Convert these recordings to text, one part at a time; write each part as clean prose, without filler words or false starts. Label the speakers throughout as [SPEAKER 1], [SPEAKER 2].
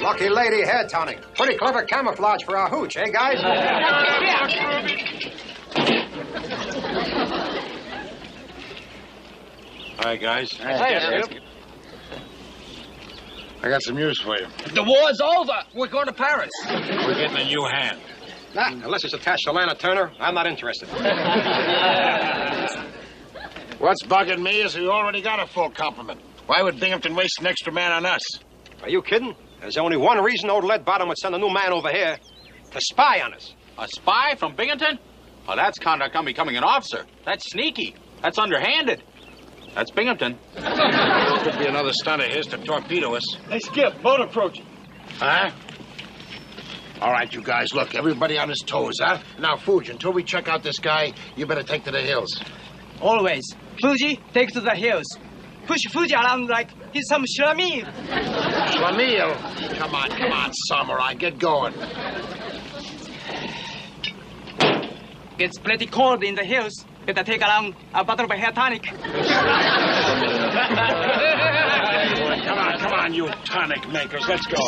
[SPEAKER 1] Lucky lady hair tonic. Pretty clever camouflage for our hooch, eh, guys?
[SPEAKER 2] Hi, guys.
[SPEAKER 3] Hey,
[SPEAKER 2] I got some news for you.
[SPEAKER 3] the war's over. We're going to Paris.
[SPEAKER 2] We're getting a new hand.
[SPEAKER 1] Nah, unless it's attached to Lana Turner, I'm not interested.
[SPEAKER 2] What's bugging me is we already got a full complement. Why would Binghamton waste an extra man on us?
[SPEAKER 1] Are you kidding? There's only one reason old Leadbottom would send a new man over here. To spy on us.
[SPEAKER 4] A spy from Binghamton? Oh, that's conduct on becoming an officer. That's sneaky. That's underhanded. That's Binghamton.
[SPEAKER 2] Could be another stunt of his to torpedo us.
[SPEAKER 3] Hey, Skip, boat approaching.
[SPEAKER 2] Huh? All right, you guys, look, everybody on his toes, huh? Now, Fuji, until we check out this guy, you better take to the hills.
[SPEAKER 5] Always. Fuji, take to the hills. Push Fuji around like he's some Shlamil.
[SPEAKER 2] Schlemiel? Come on, Samurai, get going.
[SPEAKER 5] Gets pretty cold in the hills. Better take along a bottle of hair tonic.
[SPEAKER 2] Come on, you tonic makers, let's go.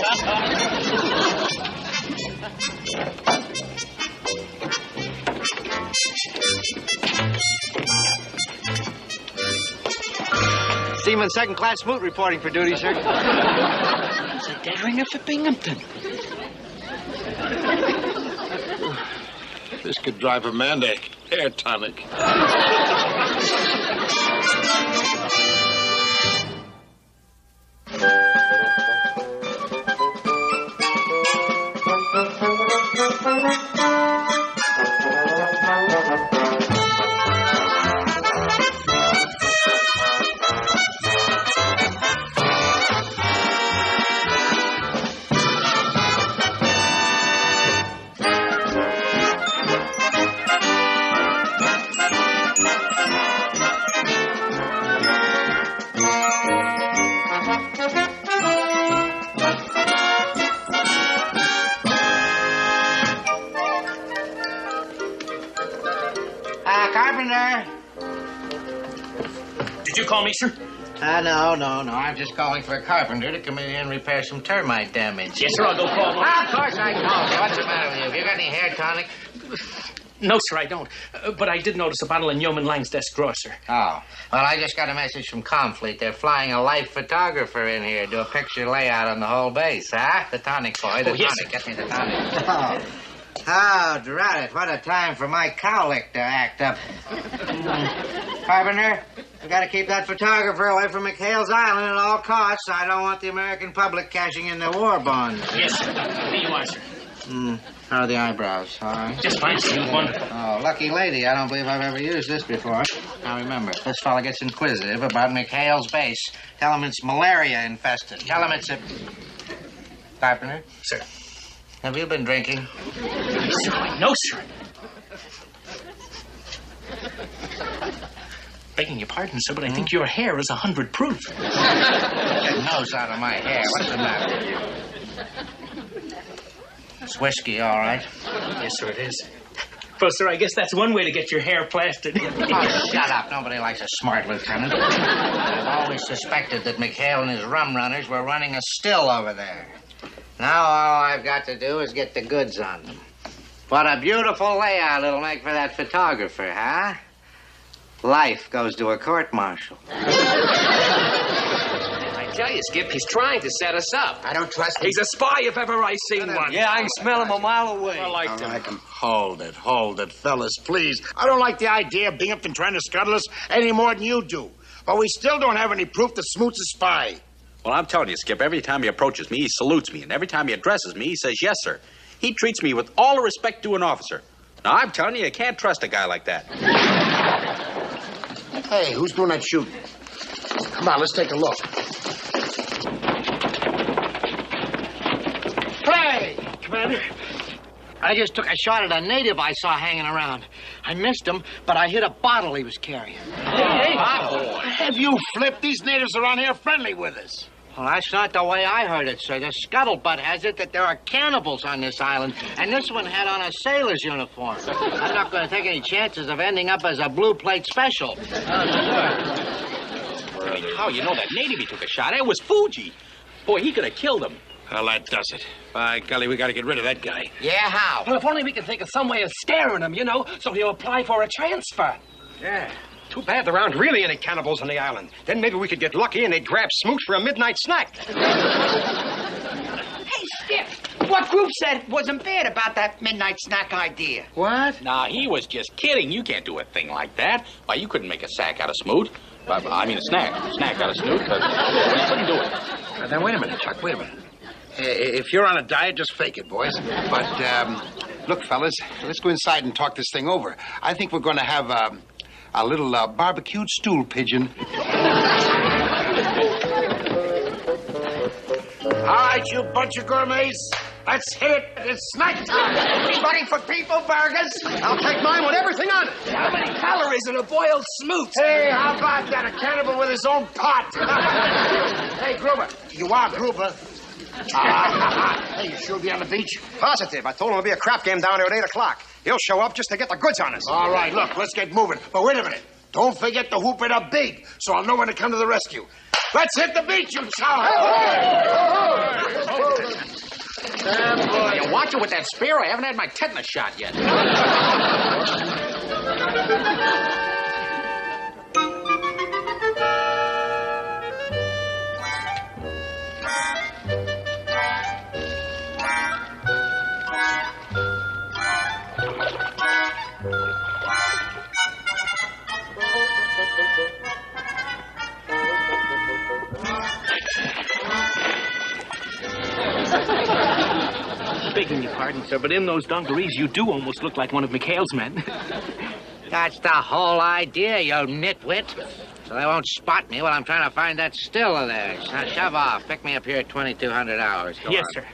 [SPEAKER 5] Seaman second class smoot reporting for duty, sir.
[SPEAKER 3] It's a derringer for Binghamton.
[SPEAKER 2] This could drive a man to hair tonic.
[SPEAKER 5] Carpenter.
[SPEAKER 3] Did you call me, sir?
[SPEAKER 5] No. I'm just calling for a carpenter to come in here and repair some termite damage.
[SPEAKER 3] Yes, sir, I'll go call him.
[SPEAKER 5] Of course I called you. What's the matter with you? Have you got any hair tonic?
[SPEAKER 3] No, sir, I don't. But I did notice a bottle in Yeoman Lang's desk drawer, sir.
[SPEAKER 5] Oh. Well, I just got a message from Confleet. They're flying a life photographer in here to do a picture layout on the whole base, huh? The tonic boy. The
[SPEAKER 3] yes,
[SPEAKER 5] tonic. Get me the tonic. Oh, drat it. What a time for my cowlick to act up. Carpenter, we got to keep that photographer away from McHale's Island at all costs. I don't want the American public cashing in their war bonds.
[SPEAKER 3] Yes, sir. Here you are, sir.
[SPEAKER 5] How are the eyebrows? All right.
[SPEAKER 3] Just fine, sir. Wonderful.
[SPEAKER 5] Oh, lucky lady. I don't believe I've ever used this before. Now, remember, if this fella gets inquisitive about McHale's base, tell him it's malaria infested. Tell him it's a... Carpenter?
[SPEAKER 3] Sir.
[SPEAKER 5] Have you been drinking?
[SPEAKER 3] Sir, no, sir. Begging your pardon, sir, but I think your hair is 100 proof.
[SPEAKER 5] Get your nose out of my hair. What's the matter with you? It's whiskey, all right.
[SPEAKER 3] Yes, sir, it is. Well, sir, I guess that's one way to get your hair plastered.
[SPEAKER 5] Oh, shut up. Nobody likes a smart lieutenant. I've always suspected that McHale and his rum runners were running a still over there. Now all I've got to do is get the goods on them. What a beautiful layout it'll make for that photographer, huh? Life goes to a court-martial.
[SPEAKER 6] I tell you, Skip, he's trying to set us up.
[SPEAKER 5] I don't trust him.
[SPEAKER 6] He's a spy if ever I seen one.
[SPEAKER 5] Yeah, I can smell him a mile away.
[SPEAKER 6] I like him.
[SPEAKER 2] Hold it, fellas, please. I don't like the idea of Binghamton trying to scuttle us any more than you do. But we still don't have any proof that Smoot's a spy.
[SPEAKER 4] Well, I'm telling you, Skip, every time he approaches me, he salutes me. And every time he addresses me, he says, yes, sir. He treats me with all the respect due an officer. Now, I'm telling you, you can't trust a guy like that.
[SPEAKER 2] Hey, who's doing that shooting? Come on, let's take a look.
[SPEAKER 5] Hey, Commander. I just took a shot at a native I saw hanging around. I missed him, but I hit a bottle he was carrying.
[SPEAKER 2] Hey, have you flipped? These natives around here friendly with us.
[SPEAKER 5] Well, that's not the way I heard it, sir. The scuttlebutt has it that there are cannibals on this island, and this one had on a sailor's uniform. I'm not going to take any chances of ending up as a blue plate special.
[SPEAKER 2] Well,
[SPEAKER 4] Oh, you know that native he took a shot at was Fuji. Boy, he could have killed him.
[SPEAKER 1] Well, that does it. By golly, we got to get rid of that guy.
[SPEAKER 5] Yeah, how?
[SPEAKER 6] Well, if only we could think of some way of scaring him, so he'll apply for a transfer.
[SPEAKER 1] Yeah. Too bad there aren't really any cannibals on the island. Then maybe we could get lucky and they'd grab Smoot for a midnight snack.
[SPEAKER 7] Hey, Stiff, what Group said wasn't bad about that midnight snack idea?
[SPEAKER 5] What?
[SPEAKER 4] Nah, he was just kidding. You can't do a thing like that. Why, you couldn't make a sack out of Smoot. I mean, a snack out of Snoot. But you couldn't do it.
[SPEAKER 2] Now, wait a minute, Chuck, wait a minute. If you're on a diet, just fake it, boys. But, look, fellas, let's go inside and talk this thing over. I think we're going to have a little barbecued stool pigeon. All right, you bunch of gourmets. Let's hit it. It's snack time.
[SPEAKER 7] Anybody for people burgers?
[SPEAKER 1] I'll take mine with everything on it.
[SPEAKER 6] How many calories in a boiled smoot?
[SPEAKER 2] Hey, how about that? A cannibal with his own pot. Hey, Gruber. You are Gruber. Hey, you sure be on the beach?
[SPEAKER 1] Positive. I told him there'll be a crap game down there at 8 o'clock. He'll show up just to get the goods on us.
[SPEAKER 2] All right, look, let's get moving. But wait a minute. Don't forget to hoop it up big, so I'll know when to come to the rescue. Let's hit the beach, you child.
[SPEAKER 4] You watch it with that spear. I haven't had my tetanus shot yet.
[SPEAKER 3] Begging your pardon, sir, but in those dungarees, you do almost look like one of McHale's men.
[SPEAKER 5] That's the whole idea, you nitwit. So they won't spot me while I'm trying to find that still of theirs. Now, shove off. Pick me up here at 2200 hours. Go
[SPEAKER 3] Yes,
[SPEAKER 5] on.
[SPEAKER 3] sir.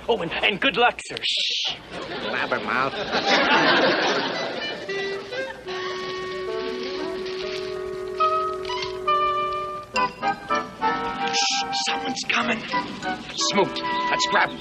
[SPEAKER 3] Oh, and good luck, sir. Shh.
[SPEAKER 5] Blabbermouth.
[SPEAKER 1] Shh, someone's coming. Smoot. Let's grab him.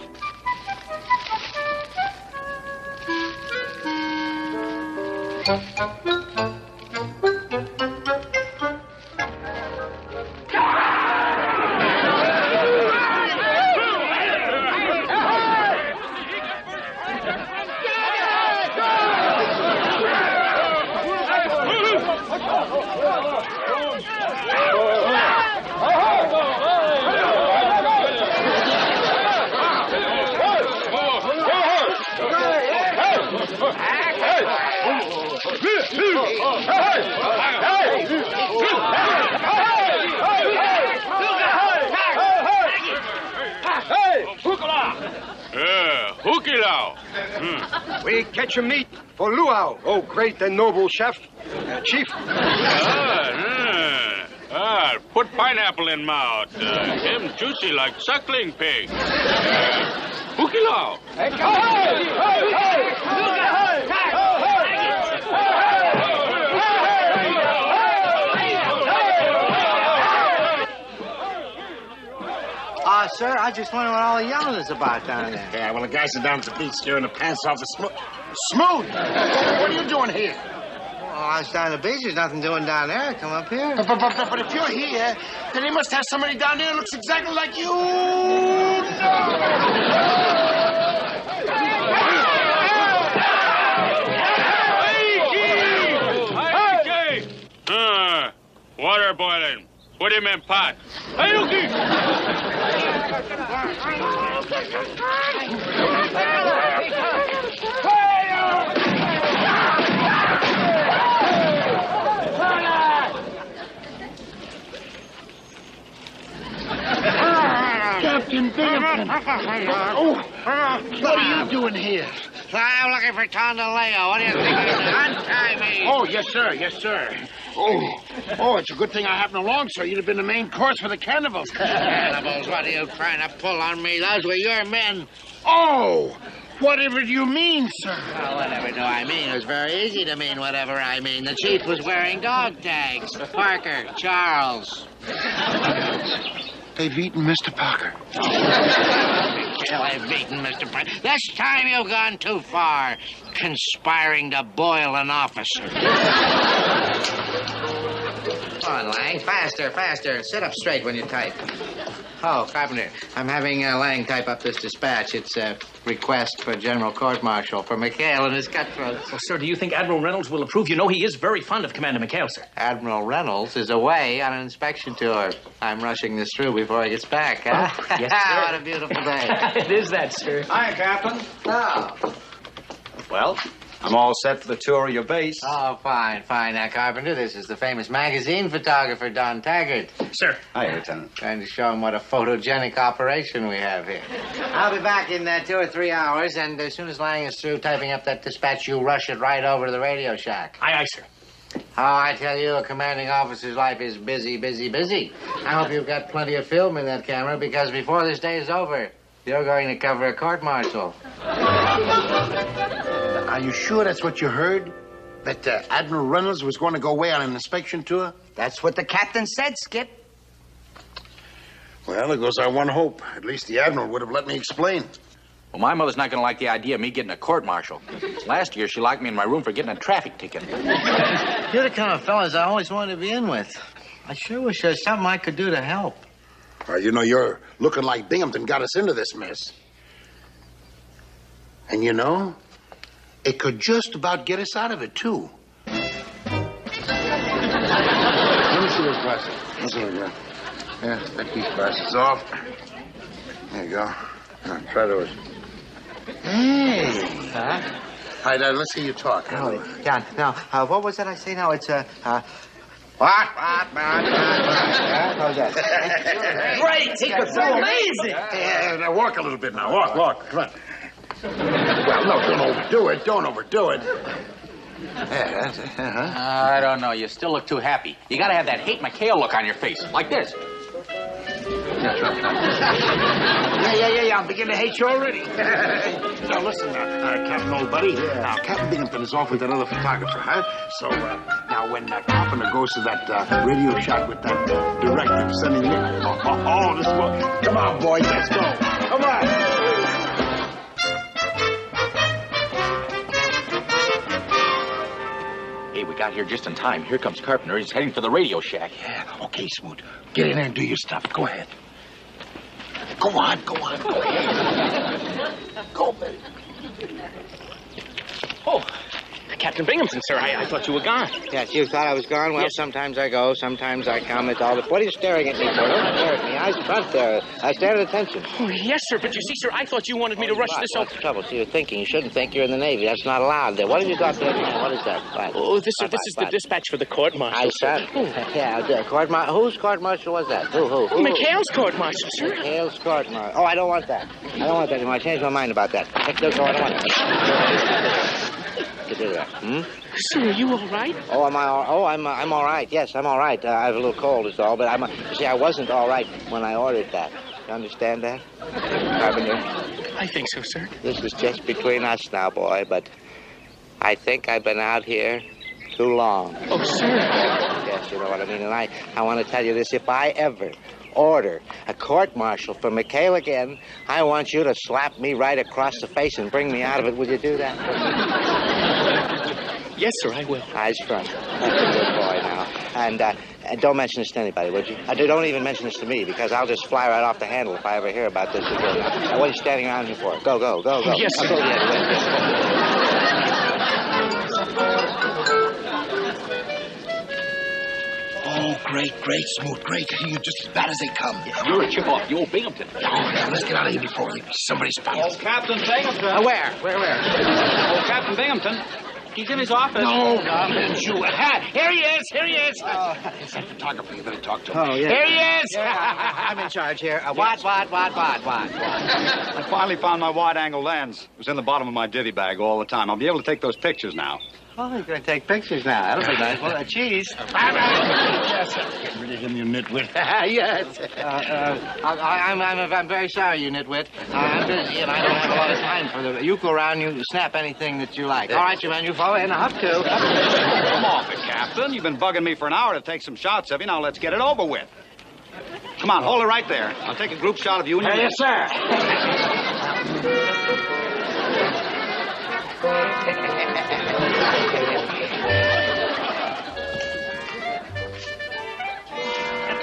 [SPEAKER 1] We catch a meat for luau, oh great and noble chef. Chief.
[SPEAKER 8] Put pineapple in mouth. Him juicy like suckling pig. Hukilao.
[SPEAKER 5] Sir, I just wonder what all the yelling is about down there.
[SPEAKER 2] Yeah, well, the guys are down at the beach scaring the pants off the Smooth! What are you doing here?
[SPEAKER 5] Well, I was down at the beach. There's nothing doing down there. Come up here.
[SPEAKER 2] But if you're here, then he must have somebody down there who looks exactly like you.
[SPEAKER 8] Water boiling. Put him in pot. Hey, Yuki!
[SPEAKER 2] Captain Binghamton. What are you doing here?
[SPEAKER 5] I'm looking for Tondaleo. What do you think? Untie me.
[SPEAKER 2] Oh, yes, sir. Yes, sir. Oh, it's a good thing I happened along, sir. You'd have been the main course for the cannibals.
[SPEAKER 5] Cannibals, what are you trying to pull on me? Those were your men.
[SPEAKER 2] Oh, whatever do you mean, sir?
[SPEAKER 5] Well, whatever do I mean? It was very easy to mean whatever I mean. The chief was wearing dog tags. Parker, Charles.
[SPEAKER 2] They've eaten Mr. Parker.
[SPEAKER 5] Hell, I've beaten Mr. Parker. This time you've gone too far, conspiring to boil an officer. Oh, on, Lang. Faster, faster. Sit up straight when you type. Oh, Carpenter, I'm having Lang type up this dispatch. It's a request for general court-martial for McHale and his cutthroats.
[SPEAKER 3] Well, sir, do you think Admiral Reynolds will approve? You know he is very fond of Commander McHale, sir.
[SPEAKER 5] Admiral Reynolds is away on an inspection tour. I'm rushing this through before he gets back, huh?
[SPEAKER 3] Oh, yes, sir.
[SPEAKER 5] What a beautiful day.
[SPEAKER 3] It is that, sir.
[SPEAKER 9] Hi, Captain.
[SPEAKER 5] Oh.
[SPEAKER 9] Well, I'm all set for the tour of your base.
[SPEAKER 5] Oh, fine, fine. Now, Carpenter, this is the famous magazine photographer, Don Taggart.
[SPEAKER 3] Sir.
[SPEAKER 9] Hi, Lieutenant.
[SPEAKER 5] Trying to show him what a photogenic operation we have here. I'll be back in 2 or 3 hours, and as soon as Lang is through typing up that dispatch, you rush it right over to the radio shack.
[SPEAKER 3] Aye, aye, sir.
[SPEAKER 5] Oh, I tell you, a commanding officer's life is busy, busy, busy. I hope you've got plenty of film in that camera, because before this day is over, you're going to cover a court-martial.
[SPEAKER 2] Are you sure that's what you heard? That Admiral Reynolds was going to go away on an inspection tour?
[SPEAKER 7] That's what the captain said, Skip.
[SPEAKER 2] Well, there goes our one hope. At least the Admiral would have let me explain.
[SPEAKER 4] Well, my mother's not going to like the idea of me getting a court-martial. Last year, she locked me in my room for getting a traffic ticket.
[SPEAKER 5] You're the kind of fellas I always wanted to be in with. I sure wish there was something I could do to help.
[SPEAKER 2] You know, you're looking like Binghamton got us into this mess. And you know, it could just about get us out of it, too. Let me see those glasses. Let's see what Yeah, take these glasses off. There you go. Now, try those. Hey.
[SPEAKER 5] Huh?
[SPEAKER 2] All right, let's see you talk.
[SPEAKER 5] Oh, John, now, what was that I say now? It's, What? How's that?
[SPEAKER 7] Great. He could so amazing.
[SPEAKER 2] Yeah, now walk a little bit now. Walk. Come on. Well, no, don't overdo it. Yeah, that's it.
[SPEAKER 4] I don't know. You still look too happy. You got to have that hate McHale look on your face, like this.
[SPEAKER 2] Yeah. I'm beginning to hate you already. Now, listen, Captain, old buddy. Now, Captain Binghamton is off with that other photographer, huh? So, now, when Carpenter goes to that radio shot with that director sending me... this one. Come on, boys, let's go. Come on.
[SPEAKER 4] Hey, we got here just in time. Here comes Carpenter. He's heading for the radio shack.
[SPEAKER 2] Yeah, okay, Smoot. Get in there and do your stuff. Go ahead. Go on. Go ahead. Go, baby.
[SPEAKER 3] Oh, Captain Binghamton, sir. I thought you were gone.
[SPEAKER 5] Yes, you thought I was gone? Well,
[SPEAKER 3] Yes.
[SPEAKER 5] Sometimes I go, sometimes I come. It's all the... What are you staring at me for? Don't stare at me. Eyes front there. I stand at attention.
[SPEAKER 3] Oh, yes, sir. But you see, sir, I thought you wanted me to rush this
[SPEAKER 5] What's the trouble? See, you're thinking. You shouldn't think you're in the Navy. That's not allowed there. What have you got there? What is that? What?
[SPEAKER 3] Oh, this is the dispatch for the court-martial.
[SPEAKER 5] I said. Yeah, whose court-martial was that? Who?
[SPEAKER 3] McHale's court-martial, sir.
[SPEAKER 5] McHale's court-martial. Oh, I don't want that. I don't want that anymore. I changed my mind about that. Let's go. I don't want that. Get rid of that.
[SPEAKER 3] Sir, are you all right?
[SPEAKER 5] Oh, am I all... Oh, I'm all right. Yes, I'm all right. I have a little cold is all, but you see, I wasn't all right when I ordered that. You understand that, Carpenter?
[SPEAKER 3] I think so, sir.
[SPEAKER 5] This is just between us now, boy, but I think I've been out here too long.
[SPEAKER 3] Oh, sir.
[SPEAKER 5] Yes, you know what I mean. And I want to tell you this. If I ever order a court-martial for McHale again, I want you to slap me right across the face and bring me out of it. Will you do that?
[SPEAKER 3] Yes, sir, I will.
[SPEAKER 5] Eyes front. That's a good boy now. And don't mention this to anybody, would you? Don't even mention this to me, because I'll just fly right off the handle if I ever hear about this again. Now, what are you standing around here for? Go.
[SPEAKER 3] Yes, sir.
[SPEAKER 2] Oh, great, Smoot, great. You're just as bad as they come.
[SPEAKER 4] You're a chip-off. You old Binghamton.
[SPEAKER 2] Now, let's get out of here before somebody spots us.
[SPEAKER 8] Captain Binghamton.
[SPEAKER 5] Where?
[SPEAKER 8] Oh, Captain Binghamton. He's in his office.
[SPEAKER 2] No, you.
[SPEAKER 8] Here he is.
[SPEAKER 2] It's that photographer. You better talk to him.
[SPEAKER 5] Oh, yeah.
[SPEAKER 8] Here he is.
[SPEAKER 5] I'm in charge here. What?
[SPEAKER 8] I finally found my wide-angle lens. It was in the bottom of my divvy bag all the time. I'll be able to take those pictures now.
[SPEAKER 5] Oh, you're going to take pictures now. That'll be nice. Well, cheese.
[SPEAKER 2] Yes, sir. Get rid of him, you nitwit.
[SPEAKER 5] Yes. I'm very sorry, you nitwit. I'm busy and I don't have a lot of time for the... You go around, you snap anything that you like. All right, you man, you follow in. Up to.
[SPEAKER 8] Come off it, Captain. You've been bugging me for an hour to take some shots of you. Now let's get it over with. Come on, hold it right there. I'll take a group shot of you and you.
[SPEAKER 5] Yes, sir.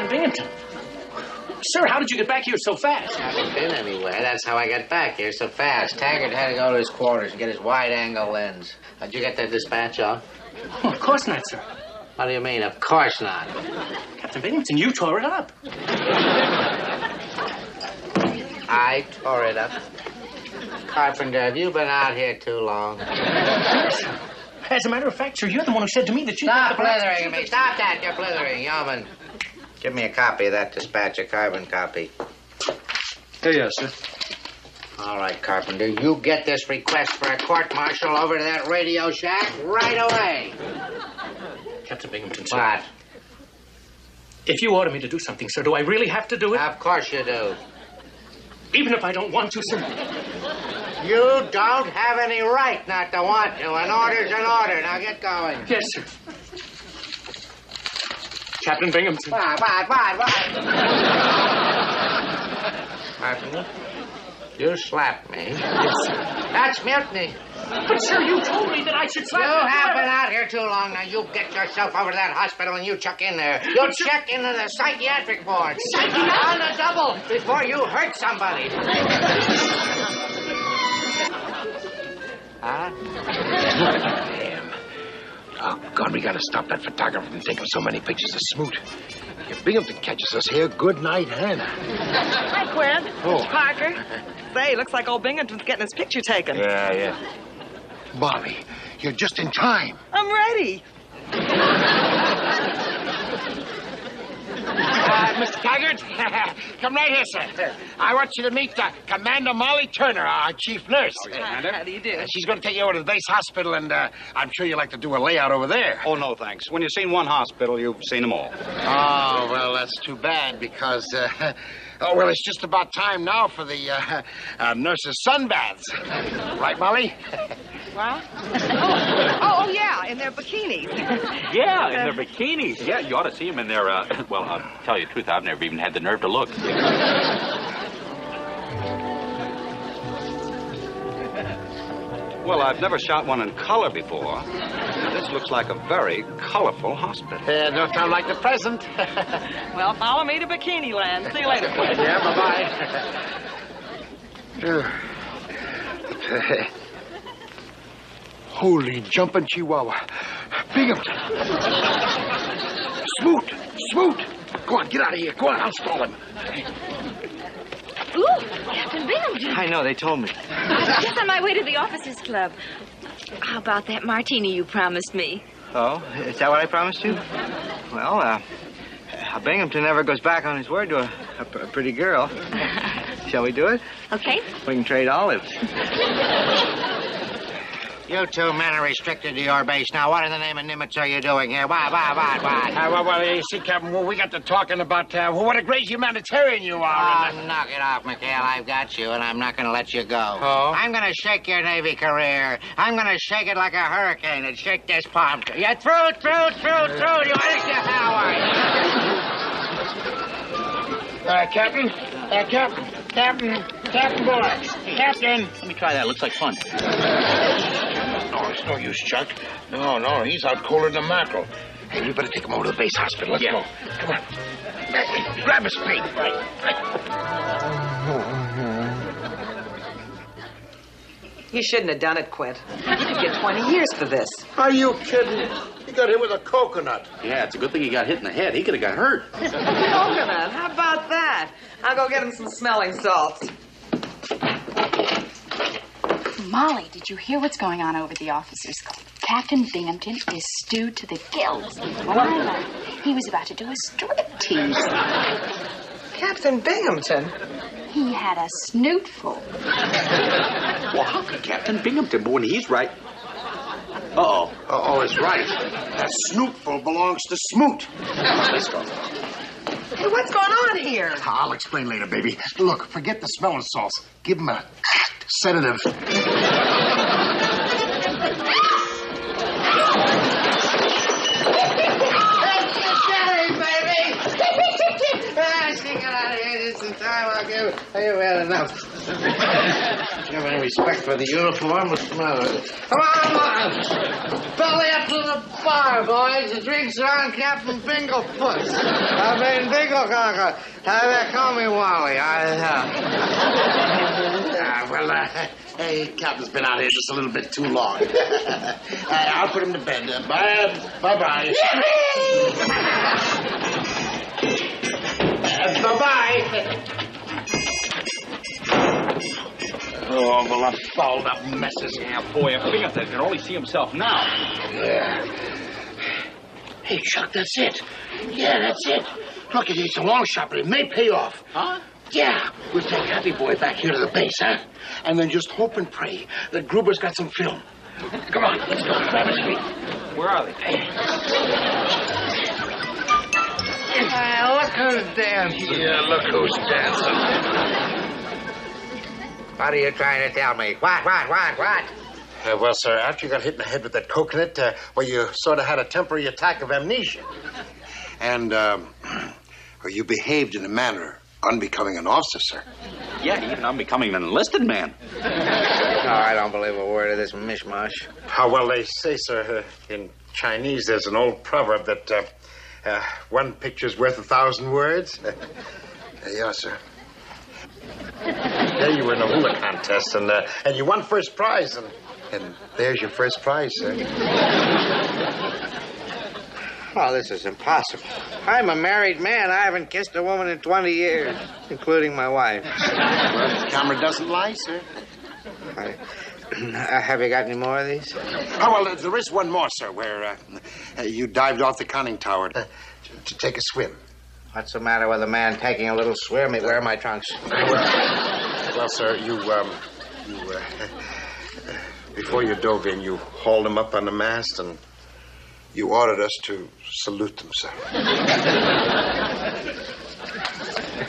[SPEAKER 3] Captain Binghamton. Sir, how did you get back here so fast?
[SPEAKER 5] I haven't been anywhere. That's how I got back here so fast. Taggart had to go to his quarters and get his wide-angle lens. Did you get that dispatch on?
[SPEAKER 3] Oh, of course not, sir.
[SPEAKER 5] What do you mean, of course not?
[SPEAKER 3] Captain Binghamton, you tore it up.
[SPEAKER 5] I tore it up. Carpenter, have you been out here too long?
[SPEAKER 3] As a matter of fact, sir, you're the one who said to me that you...
[SPEAKER 5] Stop blithering at me. Stop that. You're blithering, yeoman. Give me a copy of that dispatch, a carbon copy.
[SPEAKER 8] Here you are, sir.
[SPEAKER 5] All right, Carpenter, you get this request for a court-martial over to that radio shack right away.
[SPEAKER 3] Captain Binghamton, sir.
[SPEAKER 5] What?
[SPEAKER 3] If you order me to do something, sir, do I really have to do it?
[SPEAKER 5] Of course you do.
[SPEAKER 3] Even if I don't want to, sir?
[SPEAKER 5] You don't have any right not to want to. An order's an order. Now get going.
[SPEAKER 3] Yes, sir. Captain Binghamton.
[SPEAKER 5] What? Carpenter, you slapped me.
[SPEAKER 3] Yes, sir.
[SPEAKER 5] That's mutiny.
[SPEAKER 3] But, sir, you told me that I should slap
[SPEAKER 5] You
[SPEAKER 3] you.
[SPEAKER 5] have been out here too long. Now, you get yourself over to that hospital and you check in there. You'll check into the psychiatric ward. On the double before you hurt somebody. Huh?
[SPEAKER 2] Damn. Oh, God, we gotta stop that photographer from taking so many pictures of Smoot. If Binghamton catches us here, good night, Hannah.
[SPEAKER 10] Hi, Quinn.
[SPEAKER 2] Oh.
[SPEAKER 10] Mr. Parker. Say, looks like old Binghamton's getting his picture taken.
[SPEAKER 2] Yeah. Molly, you're just in time.
[SPEAKER 10] I'm ready.
[SPEAKER 2] Mr. Taggart, come right here, sir. I want you to meet Commander Molly Turner, our chief nurse.
[SPEAKER 10] How do you do?
[SPEAKER 2] She's going to take you over to the base hospital, and I'm sure you'd like to do a layout over there.
[SPEAKER 8] Oh, no, thanks. When you've seen one hospital, you've seen them all.
[SPEAKER 2] Oh, well, that's too bad, because, it's just about time now for the nurses' sunbaths. Right, Molly?
[SPEAKER 10] What? Oh, yeah, in their bikinis.
[SPEAKER 4] Yeah, in their bikinis. Yeah, you ought to see them in their, well, I'll tell you the truth, I've never even had the nerve to look.
[SPEAKER 8] Well, I've never shot one in color before. This looks like a very colorful hospital.
[SPEAKER 2] No time like the present.
[SPEAKER 10] Well, follow me to Bikini Land. See you later, Quinn.
[SPEAKER 2] Yeah, bye-bye. Holy jumping chihuahua. Binghamton. Smoot. Go on, get out of here. Go on, I'll stall him.
[SPEAKER 11] Ooh, Captain Binghamton.
[SPEAKER 5] I know, they told me.
[SPEAKER 11] Just on my way to the officers' club. How about that martini you promised me?
[SPEAKER 5] Oh, is that what I promised you? Well, Binghamton never goes back on his word to a pretty girl. Shall we do it?
[SPEAKER 11] Okay.
[SPEAKER 5] We can trade olives. You two men are restricted to your base. Now, what in the name of Nimitz are you doing here? What?
[SPEAKER 2] You see, Captain, we got to talking about what a great humanitarian you are.
[SPEAKER 5] Oh, knock it off, McHale. I've got you, and I'm not going to let you go.
[SPEAKER 2] Oh?
[SPEAKER 5] I'm going to shake your Navy career. I'm going to shake it like a hurricane and shake this palm. Yeah, through. You understand how are you?
[SPEAKER 2] Captain, boy. Captain.
[SPEAKER 3] Let me try that. Looks like fun.
[SPEAKER 2] No, it's no use, Chuck. No, he's out colder than mackerel. Hey, we better take him over to the base hospital. Let's go. Come on. Grab his feet. Right.
[SPEAKER 10] You shouldn't have done it, Quint. You could get 20 years for this.
[SPEAKER 2] Are you kidding? He got hit with a coconut.
[SPEAKER 4] Yeah, it's a good thing he got hit in the head. He could have got hurt.
[SPEAKER 10] Coconut, how about that? I'll go get him some smelling salts.
[SPEAKER 12] Molly, did you hear what's going on over the officers' club? Captain Binghamton is stewed to the gills. When I left, he was about to do a striptease.
[SPEAKER 10] Captain Binghamton?
[SPEAKER 12] He had a snootful.
[SPEAKER 4] Well, how could Captain Binghamton, but when he's right... Uh-oh.
[SPEAKER 2] Uh-oh, it's right. That snootful belongs to Smoot. Let's go.
[SPEAKER 10] Hey, what's going on here?
[SPEAKER 2] I'll explain later, baby. Look, forget the smelling salts. Give him a sedative.
[SPEAKER 5] Get out of here just in time. I've had enough. You have any respect for the uniform? What's the matter with it? Come on! Belly up to the bar, boys. The drinks are on Captain Binglefoot. Binglecocker. Call me Wally.
[SPEAKER 2] Hey, Captain's been out here just a little bit too long. I'll put him to bed. Bye-bye. Bye-bye. Oh, well, a fouled up messes.
[SPEAKER 3] Yeah, boy, if Binghamton can only see himself now.
[SPEAKER 2] Yeah. Hey, Chuck, that's it. Yeah, that's it. Look, it's a long shot, but it may pay off.
[SPEAKER 3] Huh?
[SPEAKER 2] Yeah. We'll take Happy Boy back here to the base, huh? And then just hope and pray that Gruber's got some film. Come on, let's go. Grab his feet.
[SPEAKER 3] Where are they?
[SPEAKER 5] Look who's dancing.
[SPEAKER 2] Yeah, look who's dancing.
[SPEAKER 5] What are you trying to tell me? What?
[SPEAKER 2] Well, sir, after you got hit in the head with that coconut, you sort of had a temporary attack of amnesia. And, you behaved in a manner unbecoming an officer, sir.
[SPEAKER 4] Yeah, even unbecoming an enlisted man.
[SPEAKER 5] No, I don't believe a word of this mishmash.
[SPEAKER 2] How well they say, sir, in Chinese, there's an old proverb that one picture's worth 1,000 words. There you are, sir. There you were in a hula contest, and you won first prize, and there's your first prize, sir.
[SPEAKER 5] Oh, this is impossible. I'm a married man. I haven't kissed a woman in 20 years, including my wife.
[SPEAKER 2] Well, the camera doesn't lie, sir.
[SPEAKER 5] Have you got any more of these?
[SPEAKER 2] Oh, well, there is one more, sir, where you dived off the conning tower to take a swim.
[SPEAKER 5] What's the matter with a man taking a little swim? Where are my trunks?
[SPEAKER 2] Well, sir, before you dove in, you hauled them up on the mast, and you ordered us to salute them, sir.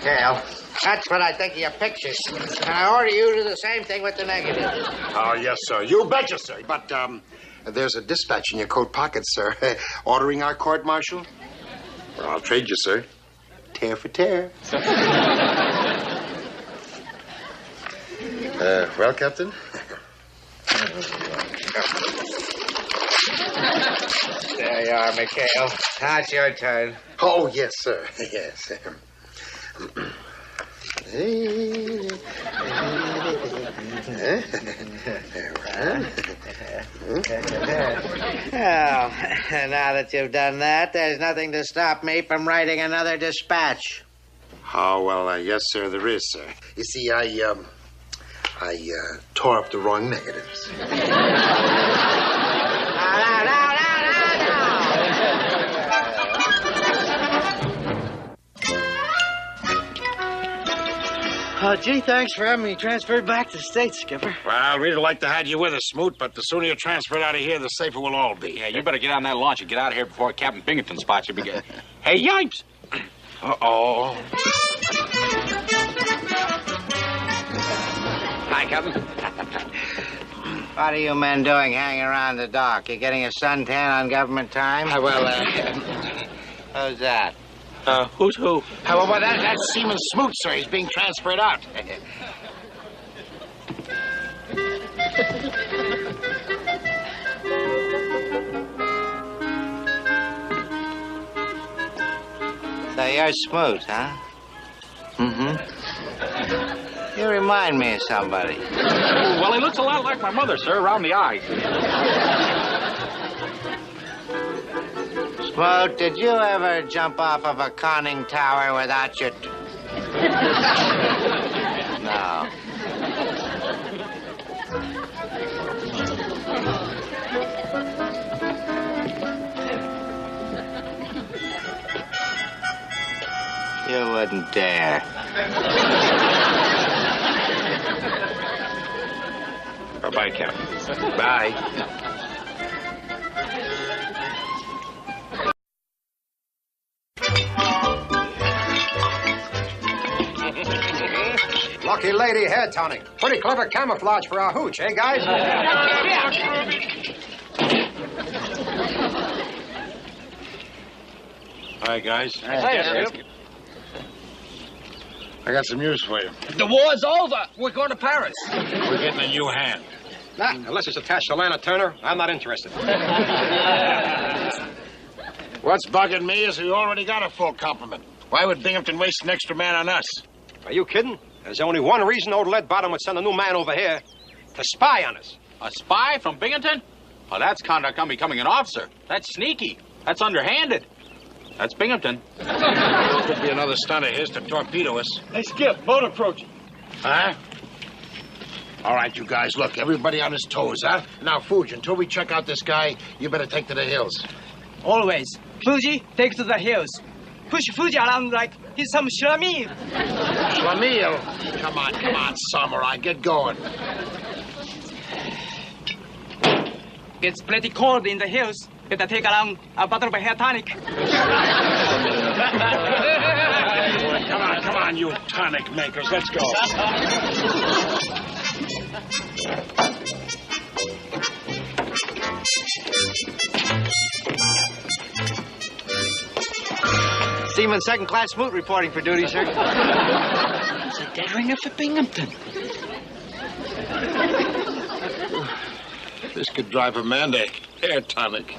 [SPEAKER 5] Well, that's what I think of your pictures. And I order you to do the same thing with the negatives.
[SPEAKER 2] Oh, yes, sir. You betcha, sir. But, there's a dispatch in your coat pocket, sir. Ordering our court-martial? Well, I'll trade you, sir. Tear for tear. Well, Captain?
[SPEAKER 5] There you are, McHale. Now it's your turn.
[SPEAKER 2] Oh, yes, sir. Yes.
[SPEAKER 5] Well, now that you've done that, there's nothing to stop me from writing another dispatch.
[SPEAKER 2] Oh, well, yes, sir, there is, sir. You see, I tore up the wrong negatives.
[SPEAKER 5] Gee, thanks for having me transferred back to the States, Skipper.
[SPEAKER 2] Well, I'd really like to have you with us, Smoot, but the sooner you're transferred out of here, the safer we'll all be.
[SPEAKER 4] Yeah, you better get on that launch and get out of here before Captain Binghamton spots you. Hey, yipes! Uh-oh.
[SPEAKER 3] Hi, Captain.
[SPEAKER 5] What are you men doing hanging around the dock? You getting a suntan on government time? Who's that?
[SPEAKER 3] Who's who?
[SPEAKER 2] Well, that's Seaman Smoot, sir. He's being transferred out.
[SPEAKER 5] So you're Smoot, huh? Mm-hmm. You remind me of somebody.
[SPEAKER 3] Well, he looks a lot like my mother, sir, around the eyes.
[SPEAKER 5] Smoot, did you ever jump off of a conning tower without your... No. You wouldn't dare.
[SPEAKER 3] Bye-bye, Captain.
[SPEAKER 2] Bye.
[SPEAKER 1] Lucky lady hair tonic. Pretty clever camouflage for our hooch, eh, guys?
[SPEAKER 2] Hi, guys.
[SPEAKER 3] Hey,
[SPEAKER 2] I got some news for you.
[SPEAKER 6] The war's over. We're going to Paris.
[SPEAKER 2] We're getting a new hand.
[SPEAKER 1] Nah, unless it's attached to Lana Turner, I'm not interested.
[SPEAKER 2] What's bugging me is we already got a full complement. Why would Binghamton waste an extra man on us?
[SPEAKER 1] Are you kidding? There's only one reason old Leadbottom would send a new man over here. To spy on us.
[SPEAKER 4] A spy from Binghamton? Oh, that's conduct on becoming an officer. That's sneaky. That's underhanded. That's Binghamton.
[SPEAKER 2] Could be another stunt of his to torpedo us.
[SPEAKER 6] Hey, Skip, boat approaching.
[SPEAKER 2] Huh? All right, you guys, look, everybody on his toes, huh? Now, Fuji, until we check out this guy, you better take to the hills.
[SPEAKER 6] Always. Fuji, take to the hills. Push Fuji around like he's some Shamil.
[SPEAKER 2] Schlemiel? Come on, samurai, get going.
[SPEAKER 6] It's pretty cold in the hills. Better take around a bottle of hair tonic.
[SPEAKER 2] Come on, you tonic makers, let's go.
[SPEAKER 5] Seaman second class smoot reporting for duty, sir.
[SPEAKER 7] It's a dead ringer for Binghamton.
[SPEAKER 2] This could drive a man to hair tonic.